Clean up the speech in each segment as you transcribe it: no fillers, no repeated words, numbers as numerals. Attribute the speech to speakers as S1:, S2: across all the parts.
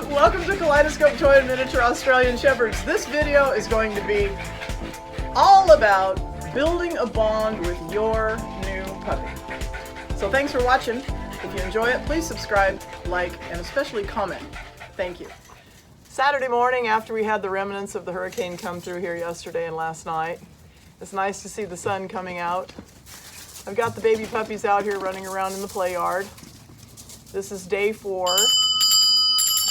S1: Welcome to Kaleidoscope Toy and Miniature Australian Shepherds. This video is going to be all about building a bond with your new puppy. So thanks for watching. If you enjoy it, please subscribe, like, and especially comment. Thank you. Saturday morning, after we had the remnants of the hurricane come through here yesterday and last night, it's nice to see the sun coming out. I've got the baby puppies out here running around in the play yard. This is day 4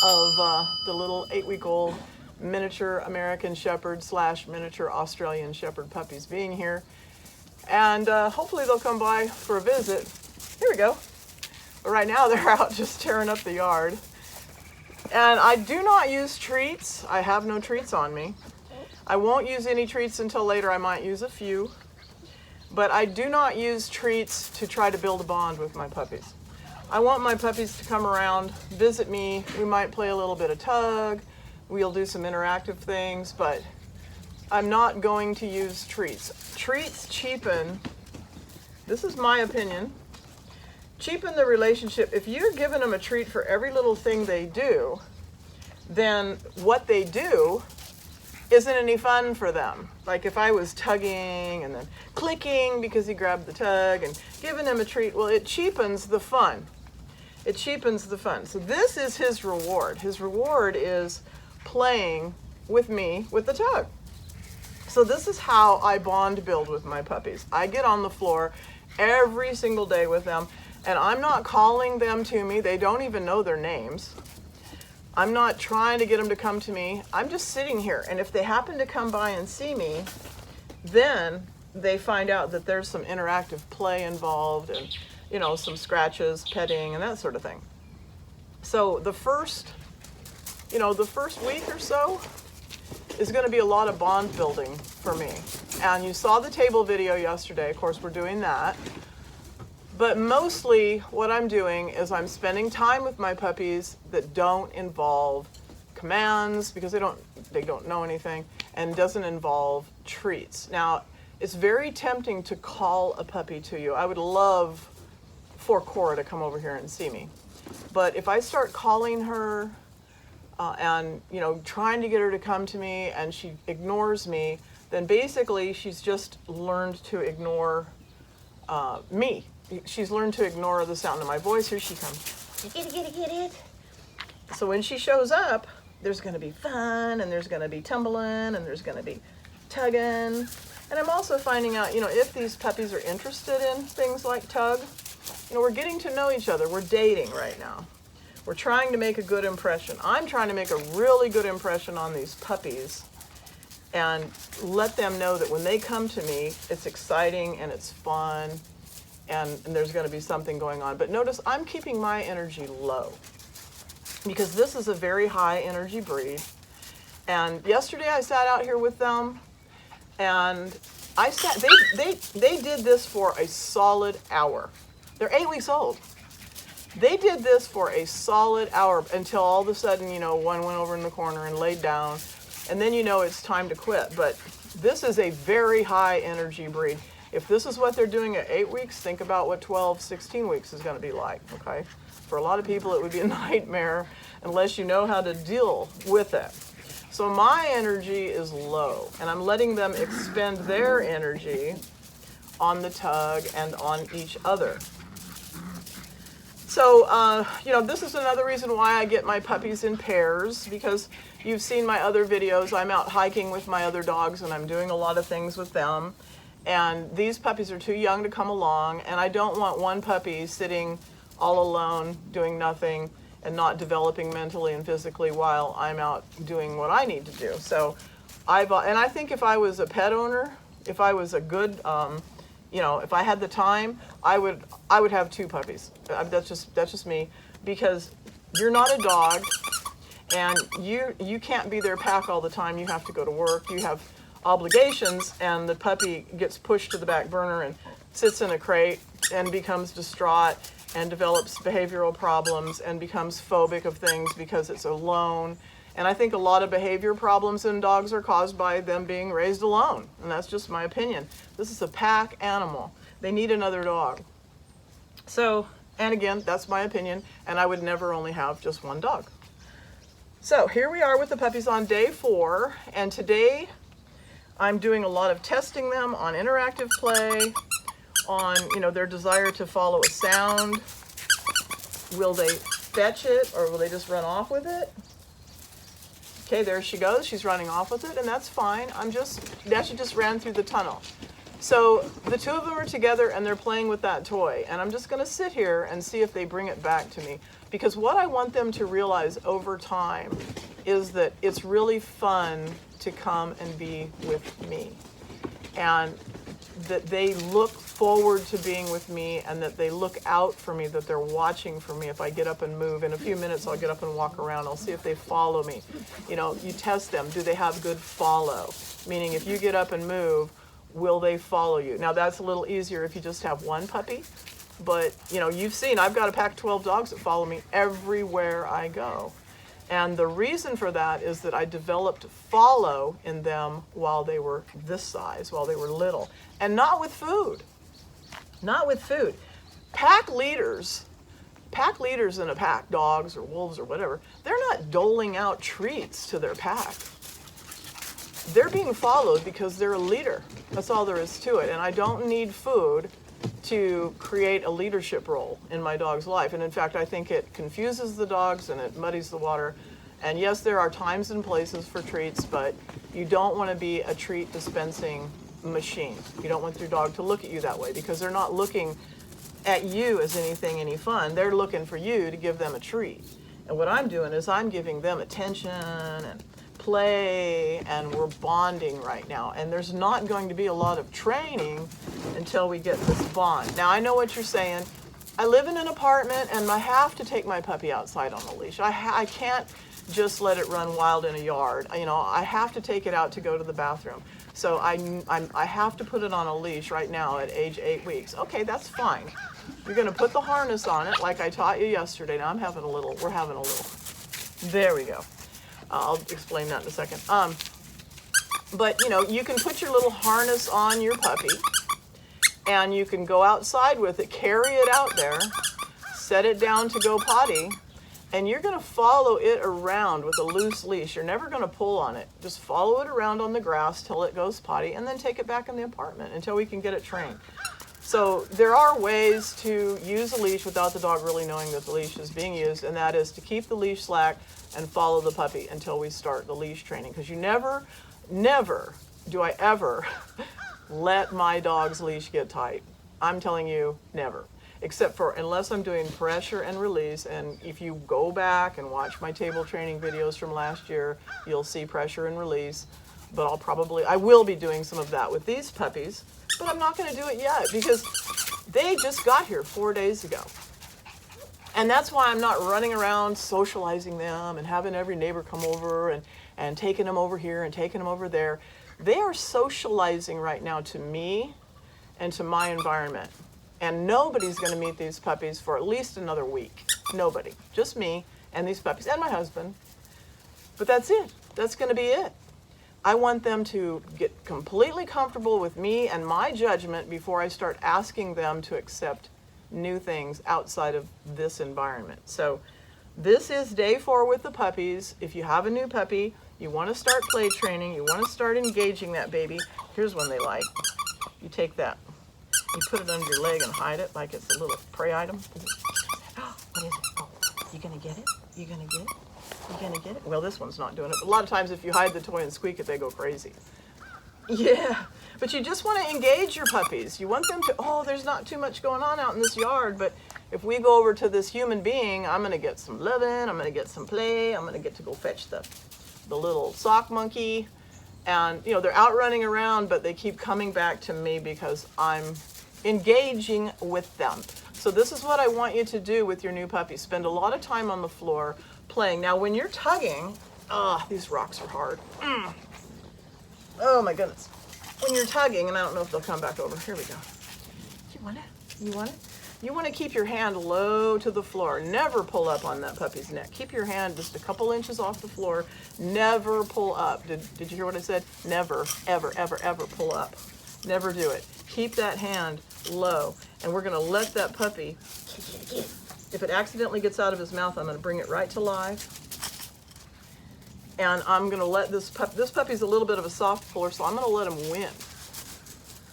S1: of the little 8-week-old miniature American Shepherd / miniature Australian Shepherd puppies being here. And hopefully they'll come by for a visit. Here we go. But right now they're out just tearing up the yard. And I do not use treats. I have no treats on me. I won't use any treats until later. I might use a few. But I do not use treats to try to build a bond with my puppies. I want my puppies to come around, visit me. We might play a little bit of tug. We'll do some interactive things, but I'm not going to use treats. Treats cheapen, this is my opinion, cheapen the relationship. If you're giving them a treat for every little thing they do, then what they do isn't any fun for them. Like if I was tugging and then clicking because he grabbed the tug and giving him a treat, well, it cheapens the fun. It cheapens the fun. So this is his reward. His reward is playing with me with the tug. So this is how I bond build with my puppies. I get on the floor every single day with them, and I'm not calling them to me. They don't even know their names. I'm not trying to get them to come to me. I'm just sitting here, and if they happen to come by and see me, then they find out that there's some interactive play involved and, you know, some scratches, petting, and that sort of thing. So the first week or so is going to be a lot of bond building for me. And you saw the table video yesterday. Of course, we're doing that. But mostly what I'm doing is I'm spending time with my puppies that don't involve commands because they don't know anything, and doesn't involve treats. Now, it's very tempting to call a puppy to you. I would love for Cora to come over here and see me. But if I start calling her and trying to get her to come to me and she ignores me, then basically she's just learned to ignore me. She's learned to ignore the sound of my voice. Here she comes. Get it. So when she shows up, there's going to be fun, and there's going to be tumbling, and there's going to be tugging. And I'm also finding out, if these puppies are interested in things like tug. We're getting to know each other. We're dating right now. We're trying to make a good impression. I'm trying to make a really good impression on these puppies and let them know that when they come to me, it's exciting and it's fun. And there's going to be something going on. But notice I'm keeping my energy low because this is a very high energy breed. And yesterday I sat out here with them, and they did this for a solid hour. They're 8 weeks old. They did this for a solid hour until all of a sudden, one went over in the corner and laid down, and then it's time to quit. But this is a very high energy breed. If this is what they're doing at 8 weeks, think about what 12, 16 weeks is going to be like, okay? For a lot of people, it would be a nightmare unless you know how to deal with it. So my energy is low, and I'm letting them expend their energy on the tug and on each other. So, this is another reason why I get my puppies in pairs, because you've seen my other videos. I'm out hiking with my other dogs, and I'm doing a lot of things with them. And these puppies are too young to come along, and I don't want one puppy sitting all alone doing nothing and not developing mentally and physically while I'm out doing what I need to do. So I think if I was a pet owner, if I was a good, if I had the time, I would have 2 puppies. That's just me, because you're not a dog, and you can't be their pack all the time. You have to go to work. You have obligations, and the puppy gets pushed to the back burner and sits in a crate and becomes distraught and develops behavioral problems and becomes phobic of things because it's alone. And I think a lot of behavior problems in dogs are caused by them being raised alone, and that's just my opinion. This is a pack animal. They need another dog. So, and again, that's my opinion, and I would never only have just one dog. So here we are with the puppies on day 4, and today I'm doing a lot of testing them on interactive play, on their desire to follow a sound. Will they fetch it or will they just run off with it? Okay, there she goes. She's running off with it, and that's fine. That she just ran through the tunnel. So the two of them are together and they're playing with that toy, and I'm just going to sit here and see if they bring it back to me, because what I want them to realize over time is that it's really fun to come and be with me, and that they look forward to being with me, and that they look out for me, that they're watching for me. If I get up and move, in a few minutes I'll get up and walk around. I'll see if they follow me. You test them. Do they have good follow? Meaning if you get up and move, will they follow you? Now that's a little easier if you just have one puppy, but you've seen I've got a pack of 12 dogs that follow me everywhere I go. And the reason for that is that I developed follow in them while they were this size, while they were little, and not with food. Not with food. Pack leaders in a pack, dogs or wolves or whatever, they're not doling out treats to their pack. They're being followed because they're a leader. That's all there is to it. And I don't need food to create a leadership role in my dog's life. And in fact, I think it confuses the dogs and it muddies the water. And yes, there are times and places for treats, but you don't want to be a treat dispensing machine. You don't want your dog to look at you that way, because they're not looking at you as any fun. They're looking for you to give them a treat. And what I'm doing is I'm giving them attention and play, and we're bonding right now. And there's not going to be a lot of training until we get this bond. Now, I know what you're saying. I live in an apartment and I have to take my puppy outside on a leash. I can't just let it run wild in a yard. I have to take it out to go to the bathroom. So I have to put it on a leash right now at age 8 weeks. Okay, that's fine. You're going to put the harness on it like I taught you yesterday. Now we're having a little. There we go. I'll explain that in a second. But you can put your little harness on your puppy, and you can go outside with it, carry it out there, set it down to go potty, and you're going to follow it around with a loose leash. You're never going to pull on it. Just follow it around on the grass till it goes potty, and then take it back in the apartment until we can get it trained. So there are ways to use a leash without the dog really knowing that the leash is being used, and that is to keep the leash slack and follow the puppy until we start the leash training. Because you never do I ever let my dog's leash get tight. I'm telling you, never. Except for unless I'm doing pressure and release, and if you go back and watch my table training videos from last year, you'll see pressure and release. But I will be doing some of that with these puppies, but I'm not going to do it yet because they just got here 4 days ago. And that's why I'm not running around socializing them and having every neighbor come over and taking them over here and taking them over there. They are socializing right now to me and to my environment. And nobody's going to meet these puppies for at least another week. Nobody. Just me and these puppies and my husband. But that's it. That's going to be it. I want them to get completely comfortable with me and my judgment before I start asking them to accept new things outside of this environment. So this is day 4 with the puppies. If you have a new puppy, you want to start play training, you want to start engaging that baby. Here's one they like. You take that, you put it under your leg and hide it like it's a little prey item. What is it? Oh, you gonna get it? You gonna get it? You gonna get it? Well, this one's not doing it. But a lot of times if you hide the toy and squeak it, they go crazy. Yeah, but you just want to engage your puppies. You want them to, there's not too much going on out in this yard, but if we go over to this human being, I'm going to get some loving, I'm going to get some play, I'm going to get to go fetch the little sock monkey. And, they're out running around, but they keep coming back to me because I'm engaging with them. So this is what I want you to do with your new puppy. Spend a lot of time on the floor playing. Now, when you're tugging, these rocks are hard. Oh my goodness. When you're tugging, and I don't know if they'll come back over. Here we go. You want it? You want it? You want to keep your hand low to the floor. Never pull up on that puppy's neck. Keep your hand just a couple inches off the floor. Never pull up. Did you hear what I said? Never, ever, ever, ever pull up. Never do it. Keep that hand low. And we're going to let that puppy, if it accidentally gets out of his mouth, I'm going to bring it right to live. And I'm gonna let this puppy's a little bit of a soft puller, so I'm gonna let him win.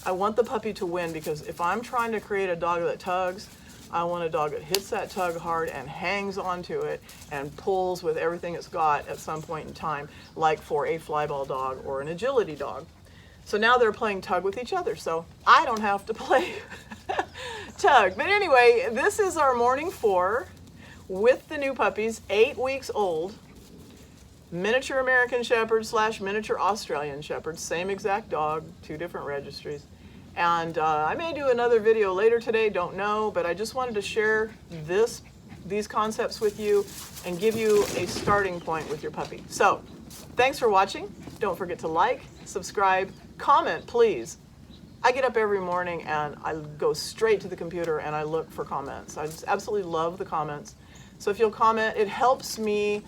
S1: I want the puppy to win, because if I'm trying to create a dog that tugs, I want a dog that hits that tug hard and hangs onto it and pulls with everything it's got at some point in time, like for a flyball dog or an agility dog. So now they're playing tug with each other, so I don't have to play tug. But anyway, this is our morning 4 with the new puppies, 8 weeks old. Miniature American Shepherd / miniature Australian Shepherd, same exact dog, 2 different registries. And I may do another video later today, don't know, but I just wanted to share these concepts with you and give you a starting point with your puppy. So, thanks for watching. Don't forget to like, subscribe, comment, please. I get up every morning and I go straight to the computer and I look for comments. I just absolutely love the comments. So if you'll comment, it helps me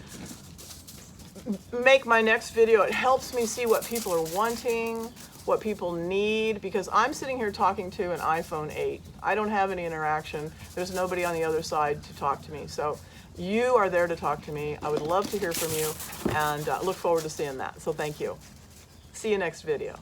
S1: make my next video. It helps me see what people are wanting, what people need, because I'm sitting here talking to an iPhone 8. I don't have any interaction. There's nobody on the other side to talk to me. So you are there to talk to me. I would love to hear from you, and look forward to seeing that. So thank you. See you next video.